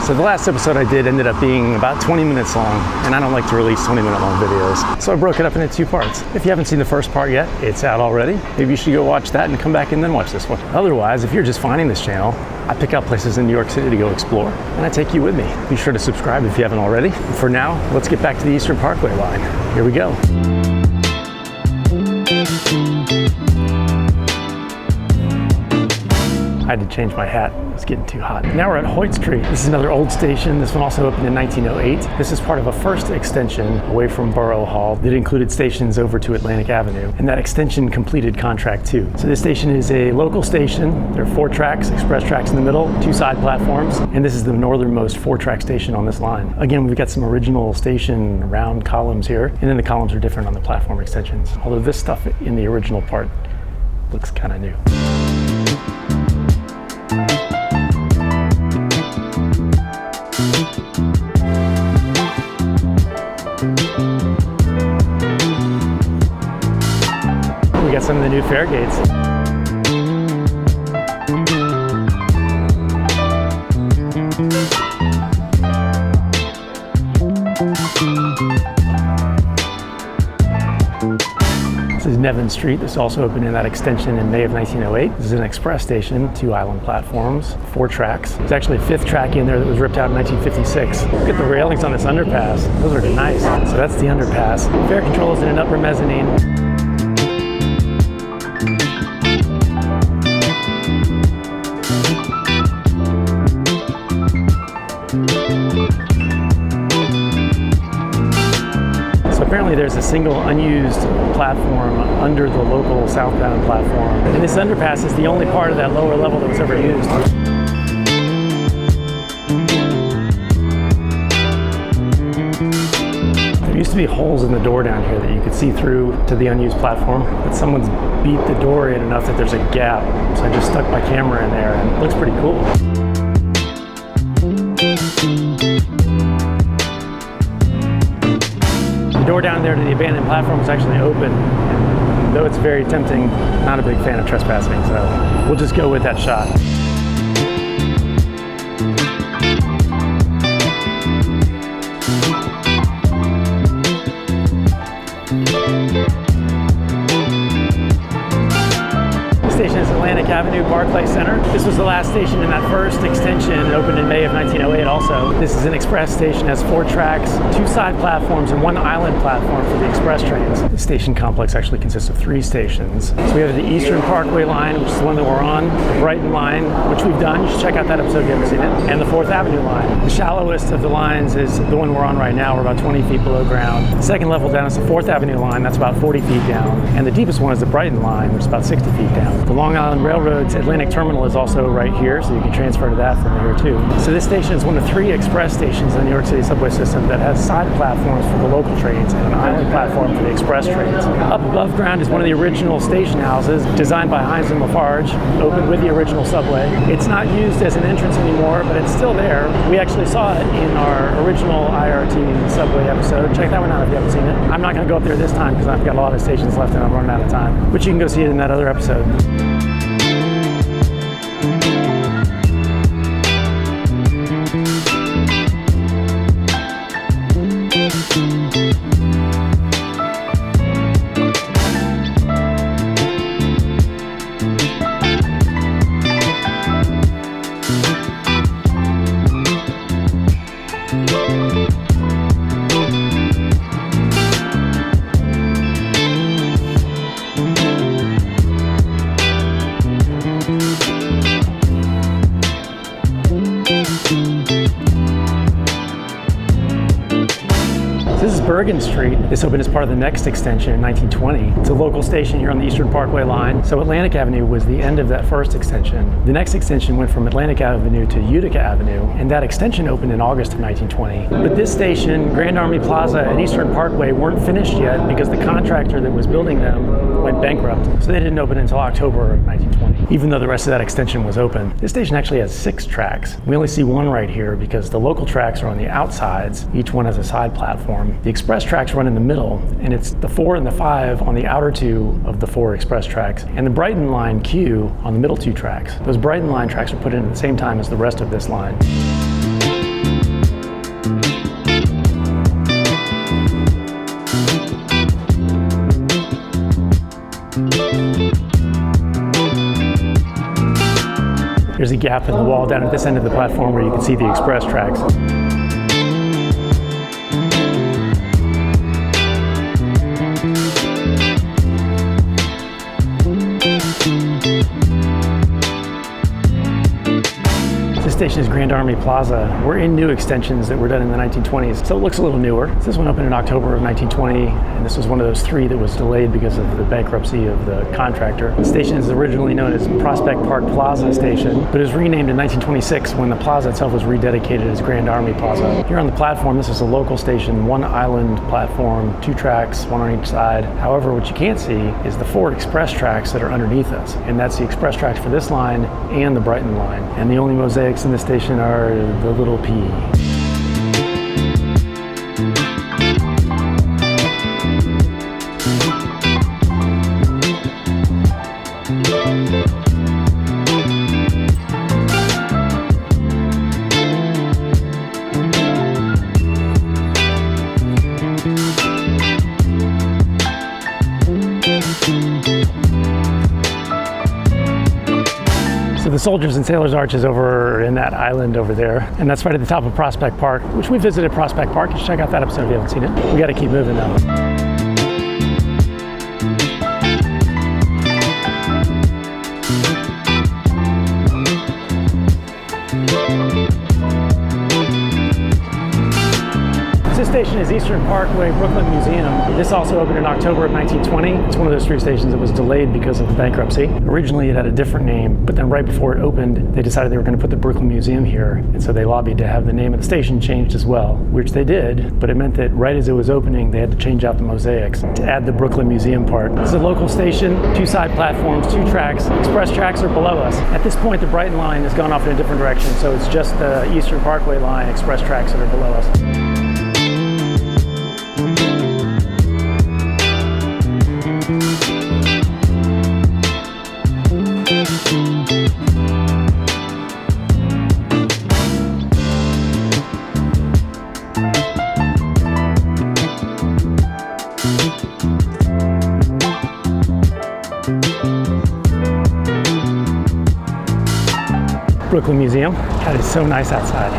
So the last episode I did ended up being about 20 minutes long, and I don't like to release 20-minute long videos. So I broke it up into 2 parts. If you haven't seen the first part yet, it's out already. Maybe you should go watch that and come back and then watch this one. Otherwise, if you're just finding this channel, I pick out places in New York City to go explore, and I take you with me. Be sure to subscribe if you haven't already. For now, let's get back to the Eastern Parkway line. Here we go. I had to change my hat. It's getting too hot. Now we're at Hoyt Street. This is another old station. This one also opened in 1908. This is part of a first extension away from Borough Hall that included stations over to Atlantic Avenue. And that extension completed contract 2. So this station is a local station. There are 4 tracks, express tracks in the middle, 2 side platforms. And this is the northernmost 4-track station on this line. Again, we've got some original station round columns here. And then the columns are different on the platform extensions. Although this stuff in the original part looks kind of new. We got some of the new fare gates. This is Nevins St. This also opened in that extension in May of 1908. This is an express station, 2 island platforms, 4 tracks. There's actually a 5th track in there that was ripped out in 1956. Look at the railings on this underpass. Those are nice. So that's the underpass. Fare control is in an upper mezzanine. Apparently there's a single unused platform under the local southbound platform. And this underpass is the only part of that lower level that was ever used. There used to be holes in the door down here that you could see through to the unused platform, but someone's beat the door in enough that there's a gap. So I just stuck my camera in there and it looks pretty cool. The door down there to the abandoned platform is actually open, and though it's very tempting, not a big fan of trespassing, so we'll just go with that shot. Station is Atlantic Avenue, Barclays Center. This was the last station in that first extension. It opened in May of 1908 also. This is an express station, has 4 tracks, 2 side platforms, and 1 island platform for the express trains. The station complex actually consists of 3 stations. So we have the Eastern Parkway line, which is the one that we're on, the Brighton line, which we've done. You should check out that episode if you haven't seen it, and the 4th Avenue line. The shallowest of the lines is the one we're on right now. We're about 20 feet below ground. The second level down is the 4th Avenue line. That's about 40 feet down. And the deepest one is the Brighton line, which is about 60 feet down. The Long Island Railroad's Atlantic Terminal is also right here, so you can transfer to that from here too. So this station is one of 3 express stations in the New York City subway system that has side platforms for the local trains and an island platform for the express trains. Up above ground is one of the original station houses designed by Hines and Lafarge, opened with the original subway. It's not used as an entrance anymore, but it's still there. We actually saw it in our original IRT subway episode. Check that one out if you haven't seen it. I'm not going to go up there this time because I've got a lot of stations left and I'm running out of time, but you can go see it in that other episode. This is Bergen Street. This opened as part of the next extension in 1920. It's a local station here on the Eastern Parkway line. So Atlantic Avenue was the end of that first extension. The next extension went from Atlantic Avenue to Utica Avenue, and that extension opened in August of 1920. But this station, Grand Army Plaza and Eastern Parkway weren't finished yet because the contractor that was building them went bankrupt. So they didn't open until October of 1920, even though the rest of that extension was open. This station actually has 6 tracks. We only see 1 right here because the local tracks are on the outsides. Each one has a side platform. The express tracks run in the middle, and it's the 4 and the 5 on the outer 2 of the 4 express tracks, and the Brighton line Q on the middle 2 tracks. Those Brighton line tracks are put in at the same time as the rest of this line. a gap in the wall down at this end of the platform where you can see the express tracks. This station is Grand Army Plaza. We're in new extensions that were done in the 1920s, so it looks a little newer. This one opened in October of 1920, and this was one of those three that was delayed because of the bankruptcy of the contractor. The station is originally known as Prospect Park Plaza Station, but it was renamed in 1926 when the plaza itself was rededicated as Grand Army Plaza. Here on the platform, this is a local station, one island platform, 2 tracks, one on each side. However, what you can't see is the 4 express tracks that are underneath us, and that's the express tracks for this line and the Brighton line. And the only mosaics in this station are the little P. So the Soldiers and Sailors Arch is over in that island over there, and that's right at the top of Prospect Park, which we visited Prospect Park. You should check out that episode if you haven't seen it. We got to keep moving though. This station is Eastern Parkway-Brooklyn Museum. This also opened in October of 1920. It's one of those 3 stations that was delayed because of the bankruptcy. Originally it had a different name, but then right before it opened, they decided they were going to put the Brooklyn Museum here, and so they lobbied to have the name of the station changed as well, which they did, but it meant that right as it was opening, they had to change out the mosaics to add the Brooklyn Museum part. This is a local station, 2 side platforms, 2 tracks. Express tracks are below us. At this point, the Brighton line has gone off in a different direction, so it's just the Eastern Parkway line express tracks that are below us. Brooklyn Museum. God, it's so nice outside.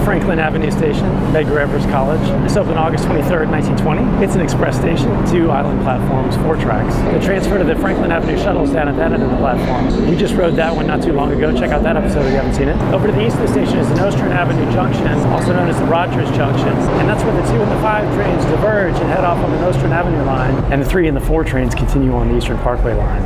Franklin Avenue Station, Medgar Evers College. This opened August 23rd, 1920. It's an express station, 2 island platforms, 4 tracks. The transfer to the Franklin Avenue shuttles down at that end of the platform. We just rode that one not too long ago. Check out that episode if you haven't seen it. Over to the east of the station is the Nostrand Avenue Junction, also known as the Rogers Junction. And that's where the 2 and the 5 trains diverge and head off on the Nostrand Avenue line. And the 3 and the 4 trains continue on the Eastern Parkway line.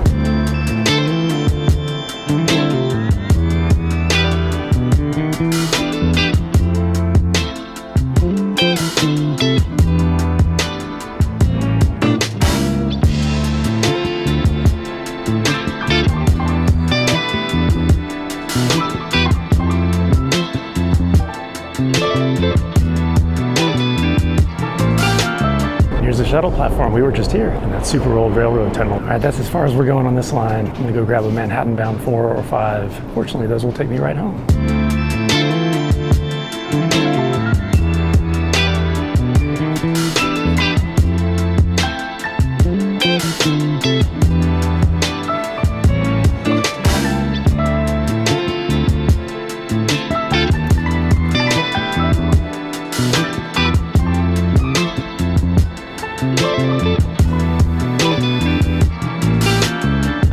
Here's the shuttle platform. We were just here in that super old railroad tunnel. All right, that's as far as we're going on this line. I'm gonna go grab a Manhattan bound 4 or 5. Fortunately, those will take me right home.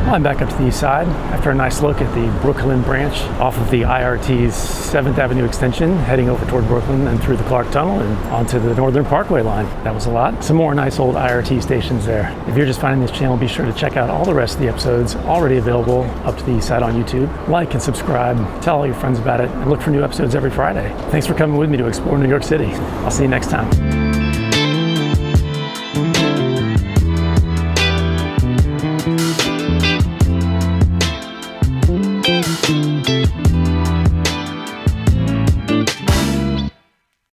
I'm back up to the east side after a nice look at the Brooklyn branch off of the IRT's 7th Avenue extension, heading over toward Brooklyn and through the Clark Tunnel and onto the Northern Parkway line. That was a lot. Some more nice old IRT stations there. If you're just finding this channel, be sure to check out all the rest of the episodes already available up to the east side on YouTube. Like and subscribe, tell all your friends about it, and look for new episodes every Friday. Thanks for coming with me to explore New York City. I'll see you next time.